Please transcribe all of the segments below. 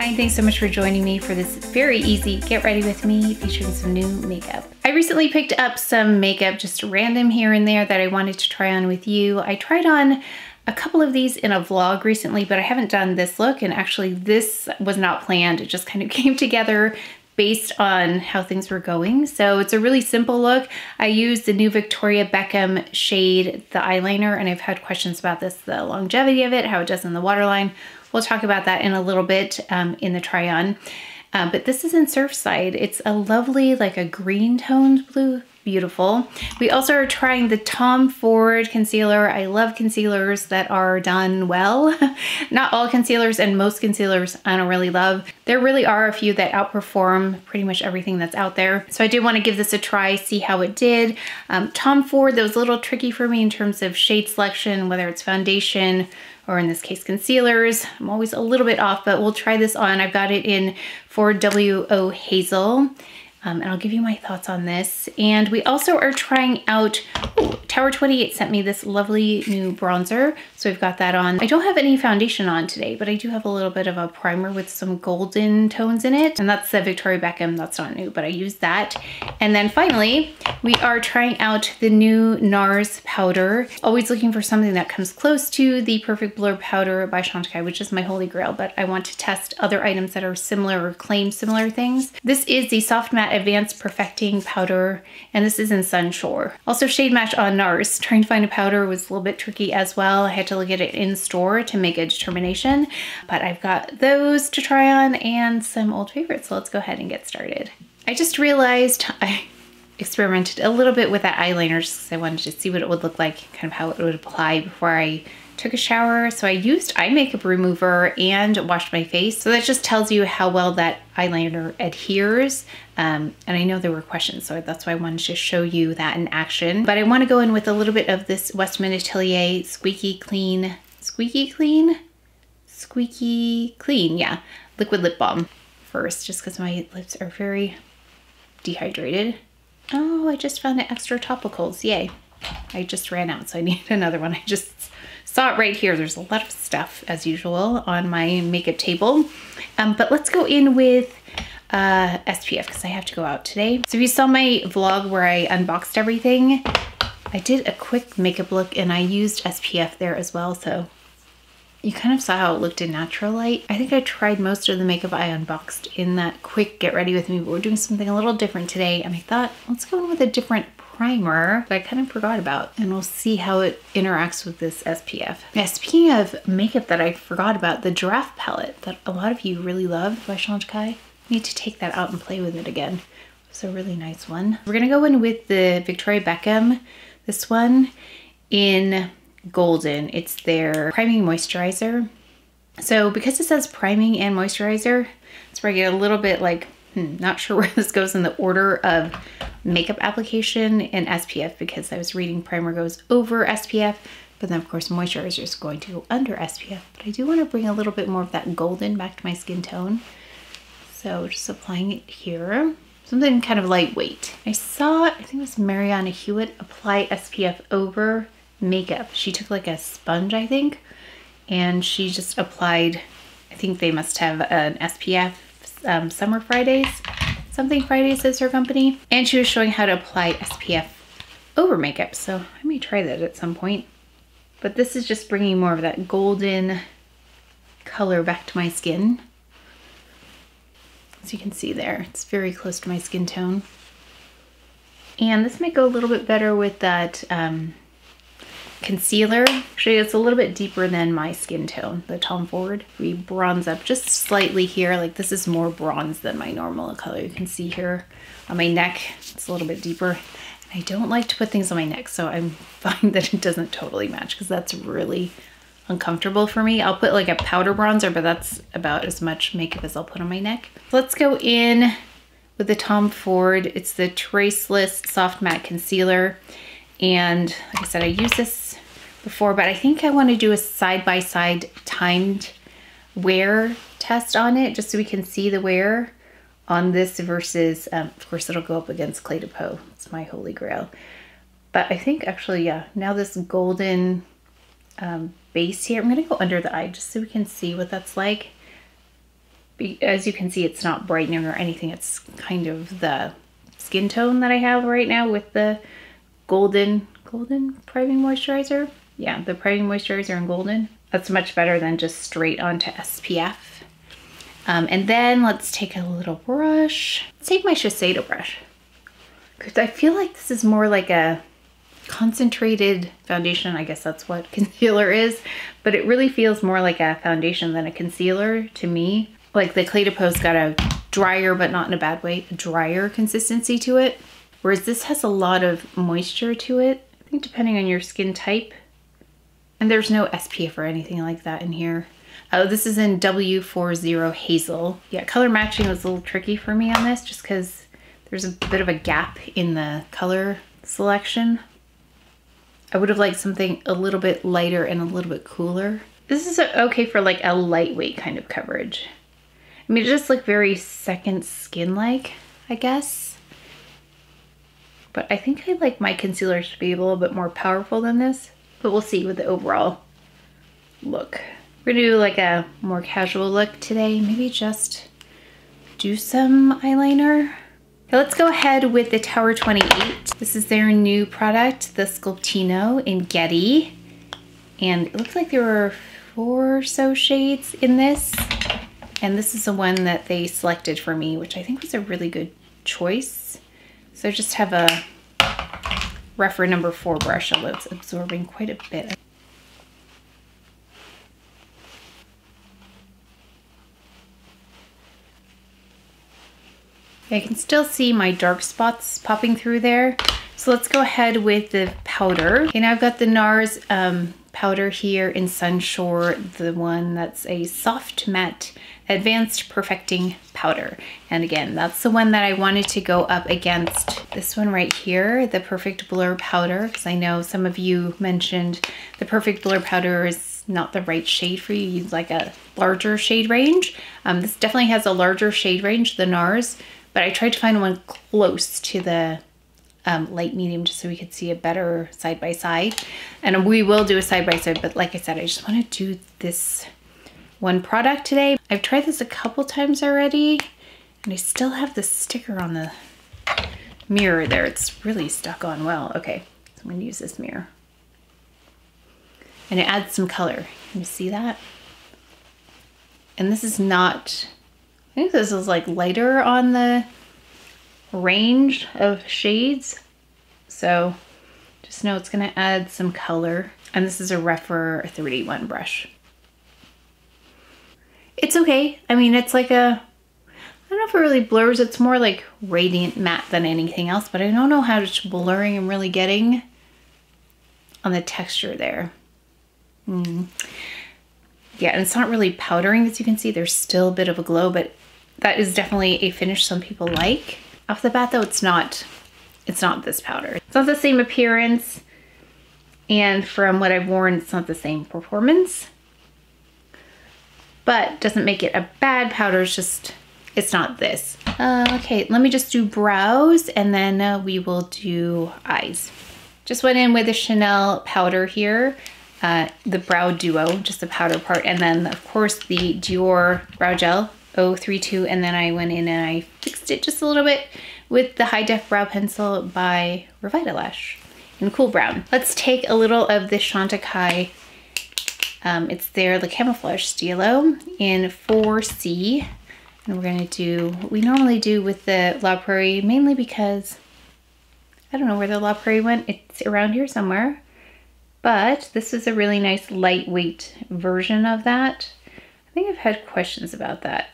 Hi, and thanks so much for joining me for this very easy get ready with me featuring some new makeup. I recently picked up some makeup, just random here and there, that I wanted to try on with you. I tried on a couple of these in a vlog recently, but I haven't done this look, and actually this was not planned. It just kind of came together based on how things were going. So it's a really simple look. I used the new Victoria Beckham shade, the eyeliner, and I've had questions about this, the longevity of it, how it does in the waterline. We'll talk about that in a little bit in the try on. But this is in Surfside. It's a lovely, like a green toned blue. Beautiful. We also are trying the Tom Ford concealer. I love concealers that are done well. Not all concealers, and most concealers I don't really love. There really are a few that outperform pretty much everything that's out there. So I did want to give this a try, see how it did. Tom Ford, that was a little tricky for me in terms of shade selection, whether it's foundation or in this case concealers. I'm always a little bit off, but we'll try this on. I've got it in 4WO Hazel. And I'll give you my thoughts on this. And we also are trying out, Tower 28 sent me this lovely new bronzer. So we've got that on. I don't have any foundation on today, but I do have a little bit of a primer with some golden tones in it. And that's the Victoria Beckham, that's not new, but I used that. And then finally, we are trying out the new NARS powder. Always looking for something that comes close to the Perfect Blur powder by CHANTECAILLE, which is my holy grail, but I want to test other items that are similar or claim similar things. This is the Soft Matte Advanced Perfecting Powder, and this is in Sunshore. Also shade match on NARS. Trying to find a powder was a little bit tricky as well. I had to look at it in store to make a determination, but I've got those to try on and some old favorites. So let's go ahead and get started. I just realized I experimented a little bit with that eyeliner just because I wanted to see what it would look like, kind of how it would apply before I took a shower. So I used eye makeup remover and washed my face. So that just tells you how well that eyeliner adheres. And I know there were questions, so that's why I wanted to show you that in action. But I want to go in with a little bit of this Westman Atelier Squeaky Clean, yeah, liquid lip balm first, just because my lips are very dehydrated. Oh, I just found it extra topicals, yay. I just ran out, so I need another one. I just saw it right here. There's a lot of stuff, as usual, on my makeup table. But let's go in with SPF, because I have to go out today. So if you saw my vlog where I unboxed everything, I did a quick makeup look, and I used SPF there as well. So you kind of saw how it looked in natural light. I think I tried most of the makeup I unboxed in that quick get ready with me, but we're doing something a little different today. And I thought, let's go in with a different primer that I kind of forgot about, and we'll see how it interacts with this SPF. Now, speaking of makeup that I forgot about, the Giraffe palette that a lot of you really loved by CHANTECAILLE, I need to take that out and play with it again. It's a really nice one. We're gonna go in with the Victoria Beckham, this one in golden. It's their priming moisturizer. So because it says priming and moisturizer, it's where I get a little bit like, not sure where this goes in the order of makeup application and SPF, because I was reading primer goes over SPF, but then of course moisturizer is going to go under SPF. But I do want to bring a little bit more of that golden back to my skin tone. So just applying it here. Something kind of lightweight. I saw, I think it was Mariana Hewitt, apply SPF over makeup. She took like a sponge, I think, and she just applied, I think they must have an SPF Summer Fridays, something Fridays is her company, and she was showing how to apply SPF over makeup. So I may try that at some point, but this is just bringing more of that golden color back to my skin. As you can see there, it's very close to my skin tone, and this might go a little bit better with that concealer. Actually, it's a little bit deeper than my skin tone, the Tom Ford. We bronze up just slightly here. Like, this is more bronze than my normal color. You can see here on my neck, it's a little bit deeper. And I don't like to put things on my neck, so I'm fine that it doesn't totally match, because that's really uncomfortable for me. I'll put like a powder bronzer, but that's about as much makeup as I'll put on my neck. Let's go in with the Tom Ford. It's the Traceless Soft Matte Concealer. And like I said, I used this before, but I think I want to do a side-by-side timed wear test on it, just so we can see the wear on this versus, of course, it'll go up against Clé de Peau. It's my holy grail. But I think actually, yeah, now this golden base here, I'm gonna go under the eye just so we can see what that's like. As you can see, it's not brightening or anything. It's kind of the skin tone that I have right now with the golden priming moisturizer. Yeah, the priming moisturizer in golden. That's much better than just straight onto SPF. And then let's take a little brush. Let's take my Shiseido brush, because I feel like this is more like a concentrated foundation. I guess that's what concealer is, but it really feels more like a foundation than a concealer to me. Like the Clé de Peau's got a drier, but not in a bad way, a drier consistency to it. Whereas this has a lot of moisture to it, I think, depending on your skin type. And there's no SPF or anything like that in here. Oh, this is in W40 Hazel. Yeah, color matching was a little tricky for me on this just because there's a bit of a gap in the color selection. I would have liked something a little bit lighter and a little bit cooler. This is okay for like a lightweight kind of coverage. I mean, it just looked very second skin-like, I guess. But I think I'd like my concealer to be a little bit more powerful than this. But we'll see with the overall look. We're gonna do like a more casual look today. Maybe just do some eyeliner. Okay, let's go ahead with the Tower 28. This is their new product, the Sculptino in Getty. And it looks like there were 4 or so shades in this. And this is the one that they selected for me, which I think was a really good choice. So I just have a REPHR number 4 brush, although it's absorbing quite a bit. I can still see my dark spots popping through there. So let's go ahead with the powder. Okay, now I've got the NARS powder here in Sunshore, the one that's a soft matte advanced perfecting powder. And again, that's the one that I wanted to go up against this one right here, the Perfect Blur powder, because I know some of you mentioned the Perfect Blur powder is not the right shade for you. You'd like a larger shade range. This definitely has a larger shade range than NARS, but I tried to find one close to the light medium just so we could see a better side by side. And we will do a side by side, but like I said, I just want to do this one product today. I've tried this a couple times already, and I still have the sticker on the mirror there. It's really stuck on well. Okay, so I'm going to use this mirror. And it adds some color. Can you see that? And this is not, I think this is like lighter on the range of shades. So just know it's going to add some color. And this is a REPHR 31 brush. It's okay. I mean, it's like a, I don't know if it really blurs. It's more like radiant matte than anything else, but I don't know how much blurring I'm really getting on the texture there. Yeah, and it's not really powdering, as you can see. There's still a bit of a glow, but that is definitely a finish some people like. Off the bat though, it's not this powder. It's not the same appearance, and from what I've worn, it's not the same performance. But doesn't make it a bad powder, it's just, it's not this. Okay, let me just do brows, and then we will do eyes. Just went in with a Chanel powder here, the Brow Duo, just the powder part, and then of course the Dior Brow Gel 032, and then I went in and I fixed it just a little bit with the High Def Brow Pencil by Revitalash in Cool Brown. Let's take a little of the CHANTECAILLE, it's there, the Camoflauge Stylo in 4C, and we're gonna do what we normally do with the La Prairie, mainly because I don't know where the La Prairie went. It's around here somewhere, but this is a really nice lightweight version of that. I think I've had questions about that.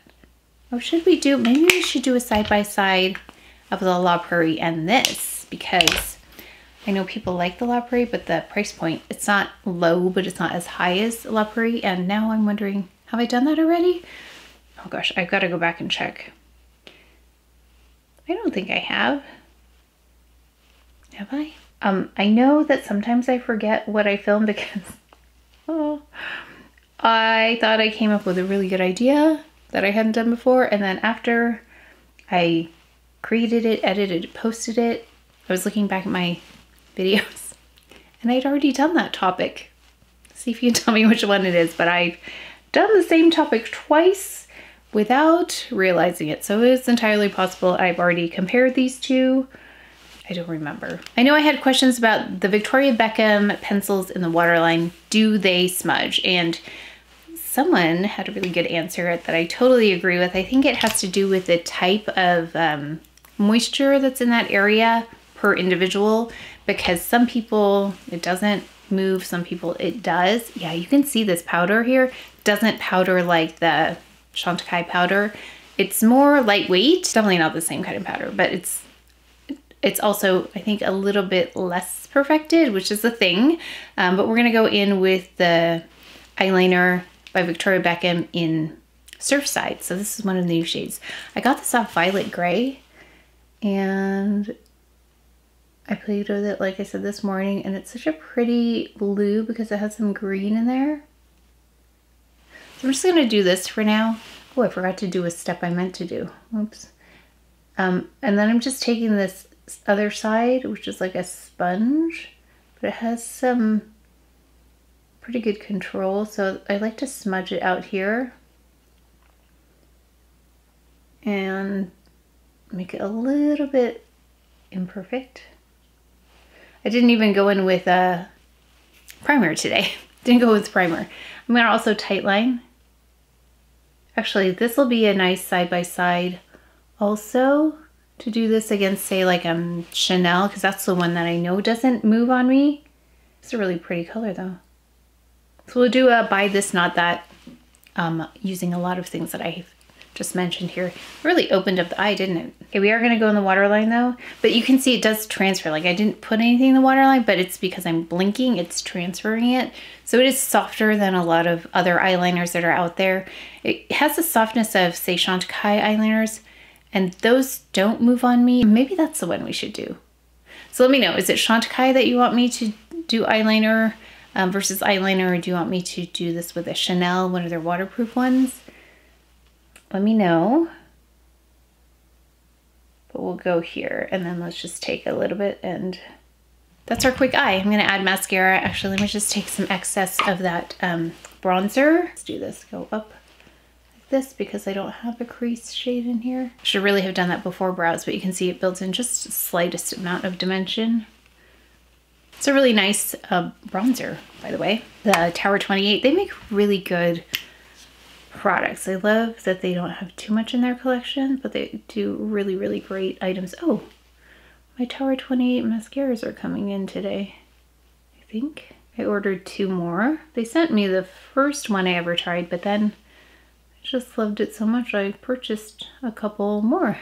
Oh, should we do, maybe we should do a side-by-side of the La Prairie and this, because I know people like the La Prairie, but the price point, it's not low, but it's not as high as La Prairie. And now I'm wondering, have I done that already? Oh gosh, I've got to go back and check. I don't think I have. Have I? I know that sometimes I forget what I filmed because I thought I came up with a really good idea that I hadn't done before, and then after I created it, edited it, posted it, I was looking back at my videos and I'd already done that topic. See if you can tell me which one it is, but I've done the same topic twice without realizing it. So it's entirely possible I've already compared these two. I don't remember. I know I had questions about the Victoria Beckham pencils in the waterline. Do they smudge? And someone had a really good answer that I totally agree with. I think it has to do with the type of moisture that's in that area per individual, because some people it doesn't move, some people it does. Yeah, you can see this powder here. It doesn't powder like the Chantecaille powder. It's more lightweight. Definitely not the same kind of powder, but it's also, I think, a little bit less perfected, which is the thing. But we're gonna go in with the eyeliner by Victoria Beckham in Surfside. So this is one of the new shades. I got this off Violet Gray, and I played with it, like I said, this morning, and it's such a pretty blue because it has some green in there. So I'm just gonna do this for now. Oh, I forgot to do a step I meant to do. Oops. And then I'm just taking this other side, which is like a sponge, but it has some pretty good control. So I like to smudge it out here and make it a little bit imperfect. I didn't even go in with a primer today. Didn't go with primer. I'm gonna also tightline. Actually, this will be a nice side-by-side also to do this against, say, like Chanel, because that's the one that I know doesn't move on me. It's a really pretty color though. So we'll do a buy this, not that, using a lot of things that I just mentioned here. Really opened up the eye, didn't it? Okay, we are gonna go in the waterline though, but you can see it does transfer. Like I didn't put anything in the waterline, but it's because I'm blinking, it's transferring it. So it is softer than a lot of other eyeliners that are out there. It has the softness of, say, Chantecaille eyeliners, and those don't move on me. Maybe that's the one we should do. So let me know, is it Chantecaille that you want me to do eyeliner versus eyeliner, or do you want me to do this with a Chanel, one of their waterproof ones? Let me know. But we'll go here, and then let's just take a little bit, and that's our quick eye. I'm gonna add mascara. Actually, let me just take some excess of that bronzer. Let's do this, go up like this, because I don't have a crease shade in here. I should really have done that before brows, but you can see it builds in just the slightest amount of dimension. It's a really nice bronzer, by the way. The Tower 28, they make really good products. I love that they don't have too much in their collection, but they do really, really great items. Oh, my Tower 28 mascaras are coming in today, I think. I ordered 2 more. They sent me the first one I ever tried, but then I just loved it so much I purchased a couple more.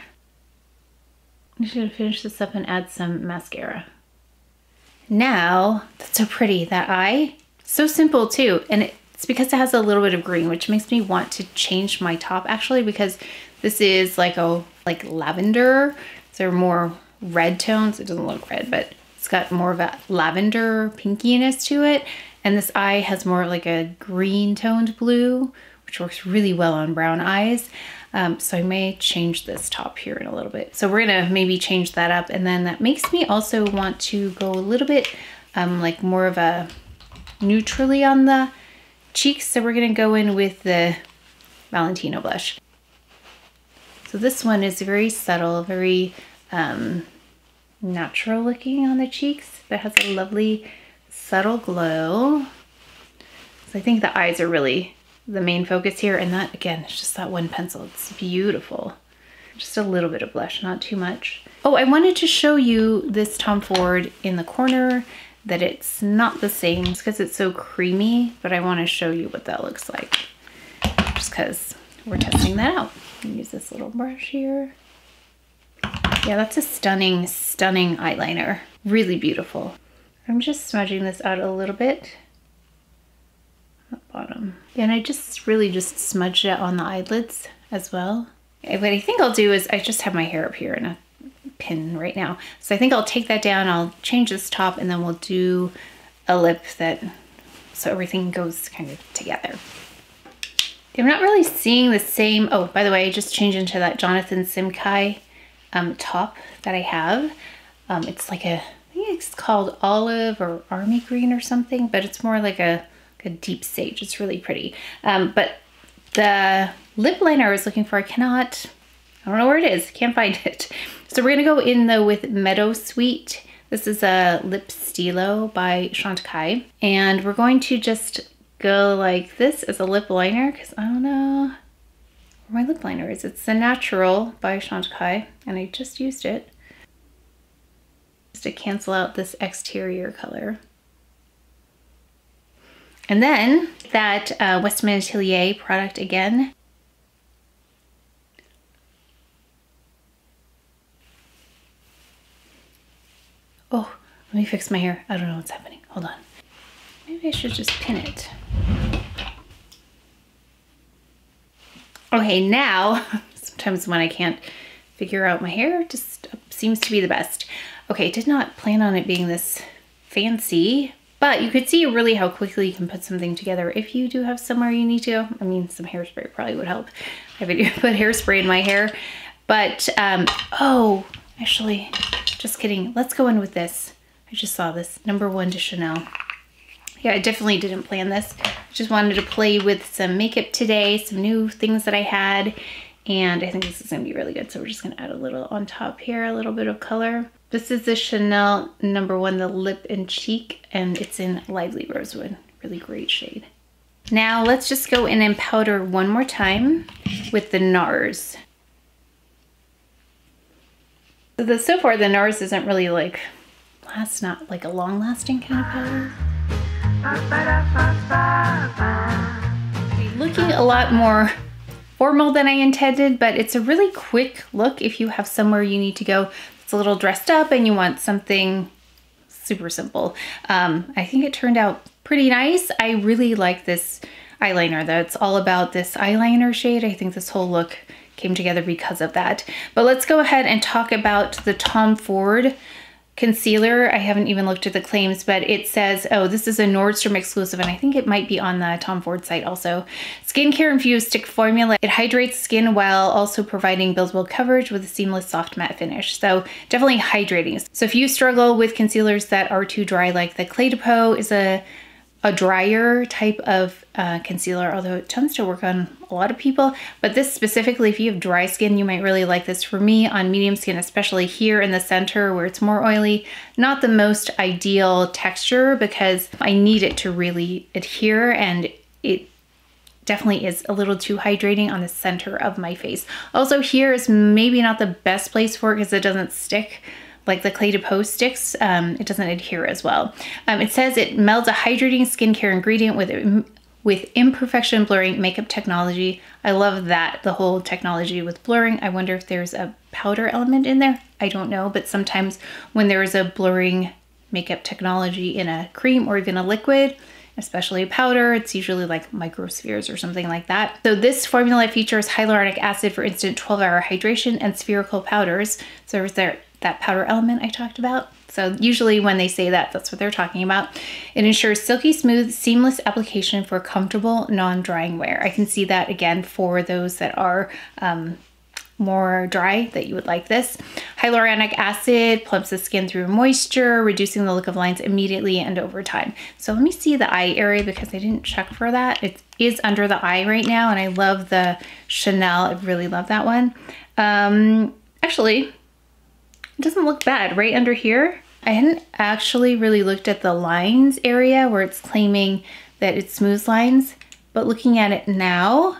I'm just gonna finish this up and add some mascara. Now, that's so pretty, that eye. So simple too, and it's because it has a little bit of green, which makes me want to change my top actually, because this is like lavender. So they're more red tones. It doesn't look red, but it's got more of a lavender pinkiness to it. And this eye has more like a green toned blue, which works really well on brown eyes. So I may change this top here in a little bit. So we're gonna maybe change that up, and then that makes me also want to go a little bit like more of a neutrally on the cheeks. So we're gonna go in with the Valentino blush. So this one is very subtle, very natural looking on the cheeks, but has a lovely subtle glow. So I think the eyes are really the main focus here, and that again is just that one pencil. It's beautiful. Just a little bit of blush, not too much. Oh, I wanted to show you this Tom Ford in the corner, that it's not the same just because it's so creamy, but I want to show you what that looks like just because we're testing that out. Use this little brush here. Yeah, that's a stunning, stunning eyeliner. Really beautiful. I'm just smudging this out a little bit. Bottom. And I just really just smudged it on the eyelids as well. Okay, what I think I'll do is, I just have my hair up here in a pin right now. So I think I'll take that down, I'll change this top, and then we'll do a lip that, so everything goes kind of together. I'm not really seeing the same, oh, by the way, I just changed into that Jonathan Simkhai top that I have. It's like a, I think it's called olive or army green or something, but it's more like a deep sage. It's really pretty. But the lip liner I was looking for. I don't know where it is. Can't find it. So we're gonna go in though with Meadowsweet. This is a lip stylo by CHANTECAILLE. And we're going to just go like this as a lip liner because I don't know where my lip liner is. It's the Natural by CHANTECAILLE and I just used it just to cancel out this exterior color. And then that Westman Atelier product again. Oh, let me fix my hair. I don't know what's happening. Hold on. Maybe I should just pin it. Okay, now, sometimes when I can't figure out my hair, it just seems to be the best. Okay, did not plan on it being this fancy, but you could see really how quickly you can put something together if you do have somewhere you need to. I mean, some hairspray probably would help. I haven't put hairspray in my hair, but, oh, actually, just kidding. Let's go in with this. I just saw this, #1 to Chanel. Yeah, I definitely didn't plan this. I just wanted to play with some makeup today, some new things that I had, and I think this is gonna be really good. So we're just gonna add a little on top here, a little bit of color. This is the Chanel #1, the Lip and Cheek, and it's in Lively Rosewood. Really great shade. Now let's just go in and powder one more time with the NARS. So far the NARS isn't really like, it's not like a long lasting kind of powder. Looking a lot more formal than I intended, but it's a really quick look if you have somewhere you need to go. It's a little dressed up and you want something super simple. I think it turned out pretty nice. I really like this eyeliner though. It's all about this eyeliner shade. I think this whole look came together because of that. But let's go ahead and talk about the Tom Ford concealer. I haven't even looked at the claims, but it says, oh, this is a Nordstrom exclusive, and I think it might be on the Tom Ford site also. Skincare infused stick formula. It hydrates skin while also providing buildable coverage with a seamless soft matte finish. So definitely hydrating. So if you struggle with concealers that are too dry, like the Clé de Peau is a drier type of concealer, although it tends to work on a lot of people. But this specifically, if you have dry skin, you might really like this. For me, on medium skin, especially here in the center where it's more oily, not the most ideal texture because I need it to really adhere, and it definitely is a little too hydrating on the center of my face. Also, here is maybe not the best place for it because it doesn't stick like the Clé de Peau sticks. It doesn't adhere as well. It says it melds a hydrating skincare ingredient with imperfection blurring makeup technology. I love that, the whole technology with blurring. I wonder if there's a powder element in there. I don't know, but sometimes when there is a blurring makeup technology in a cream or even a liquid, especially a powder, it's usually like microspheres or something like that. So this formula features hyaluronic acid for instant 12-hour hydration and spherical powders. So there's that powder element I talked about. So usually when they say that, that's what they're talking about. It ensures silky smooth, seamless application for comfortable, non-drying wear. I can see that again for those that are more dry, that you would like this. Hyaluronic acid plumps the skin through moisture, reducing the look of lines immediately and over time. So let me see the eye area because I didn't check for that. It is under the eye right now, and I love the Chanel. I really love that one. Actually, it doesn't look bad right under here. I hadn't actually really looked at the lines area where it's claiming that it smooths lines, but looking at it now,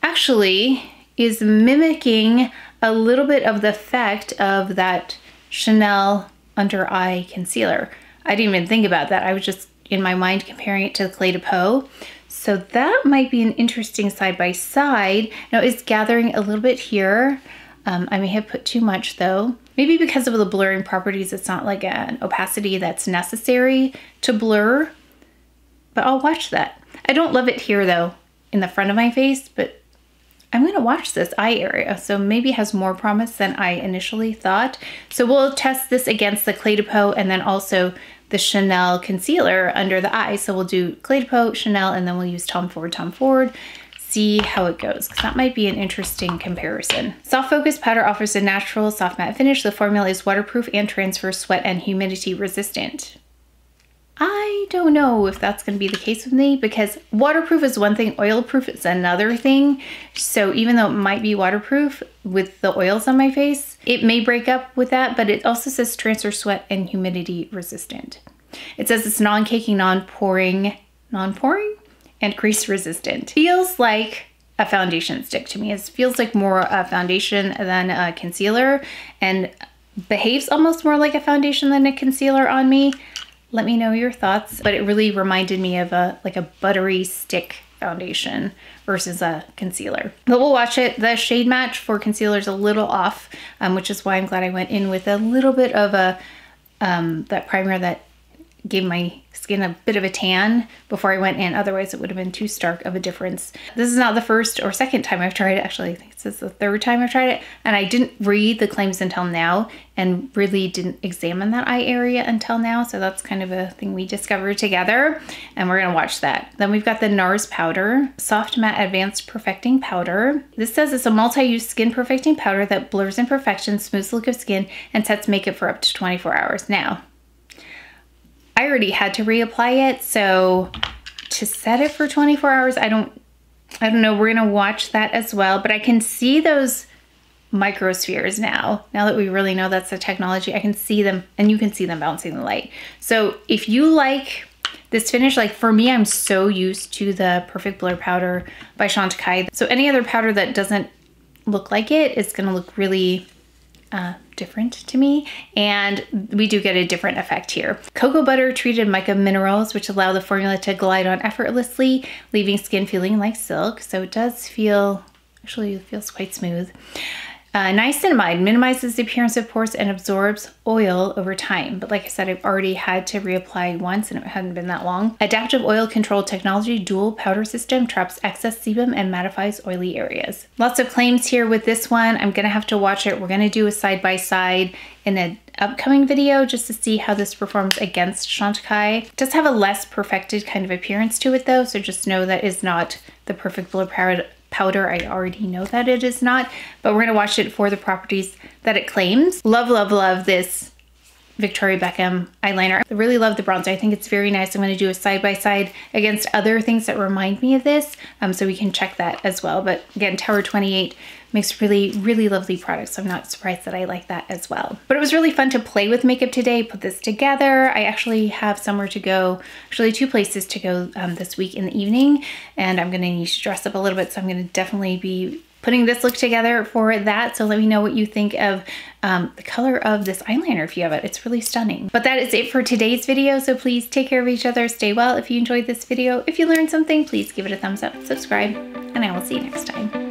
actually is mimicking a little bit of the effect of that Chanel under eye concealer. I didn't even think about that. I was just in my mind comparing it to the Clé de Peau. So that might be an interesting side by side. Now it's gathering a little bit here. I may have put too much though. Maybe because of the blurring properties, it's not like an opacity that's necessary to blur, but I'll watch that. I don't love it here though, in the front of my face, but I'm gonna watch this eye area. So maybe it has more promise than I initially thought. So we'll test this against the Clé de Peau and then also the Chanel concealer under the eye. So we'll do Clé de Peau, Chanel, and then we'll use Tom Ford. See how it goes, because that might be an interesting comparison. Soft Focus Powder offers a natural soft matte finish. The formula is waterproof and transfers sweat and humidity resistant. I don't know if that's going to be the case with me, because waterproof is one thing, oil-proof is another thing. So even though it might be waterproof with the oils on my face, it may break up with that, but it also says transfer sweat and humidity resistant. It says it's non-caking, non-pouring, and crease resistant. Feels like a foundation stick to me. It feels like more a foundation than a concealer, and behaves almost more like a foundation than a concealer on me. Let me know your thoughts, but it really reminded me of like a buttery stick foundation versus a concealer. But we'll watch it. The shade match for concealer is a little off, which is why I'm glad I went in with a little bit of a that primer that gave my skin a bit of a tan before I went in. Otherwise it would have been too stark of a difference. This is not the first or second time I've tried it. Actually, I think this is the third time I've tried it, and I didn't read the claims until now and really didn't examine that eye area until now. So that's kind of a thing we discovered together, and we're gonna watch that. Then we've got the NARS powder, Soft Matte Advanced Perfecting Powder. This says it's a multi-use skin perfecting powder that blurs imperfections, smooths the look of skin, and sets makeup for up to 24 hours. Now, I already had to reapply it, so to set it for 24 hours, I don't know. We're gonna watch that as well, but I can see those microspheres now. Now that we really know that's the technology, I can see them, and you can see them bouncing the light. So if you like this finish, like for me, I'm so used to the Perfect Blur powder by CHANTECAILLE. So any other powder that doesn't look like it is gonna look really different to me, and we do get a different effect here. Cocoa butter treated mica minerals, which allow the formula to glide on effortlessly, leaving skin feeling like silk. So it does feel, actually it feels quite smooth. Niacinamide minimizes the appearance of pores and absorbs oil over time. But like I said, I've already had to reapply once and it hadn't been that long. Adaptive oil control technology, dual powder system, traps excess sebum and mattifies oily areas. Lots of claims here with this one. I'm gonna have to watch it. We're gonna do a side-by-side in an upcoming video just to see how this performs against CHANTECAILLE. It does have a less perfected kind of appearance to it though, so just know that is not the Perfect Blur powder. I already know that it is not, but we're gonna watch it for the properties that it claims. Love, love, love this Victoria Beckham eyeliner. I really love the bronzer. I think it's very nice. I'm gonna do a side-by-side against other things that remind me of this, so we can check that as well. But again, Tower 28 makes really, really lovely products, so I'm not surprised that I like that as well. But it was really fun to play with makeup today, put this together. I actually have somewhere to go, actually 2 places to go this week in the evening, and I'm gonna need to dress up a little bit, so I'm gonna definitely be putting this look together for that. So let me know what you think of the color of this eyeliner if you have it. It's really stunning. But that is it for today's video, so please take care of each other, stay well. If you enjoyed this video, if you learned something, please give it a thumbs up, subscribe, and I will see you next time.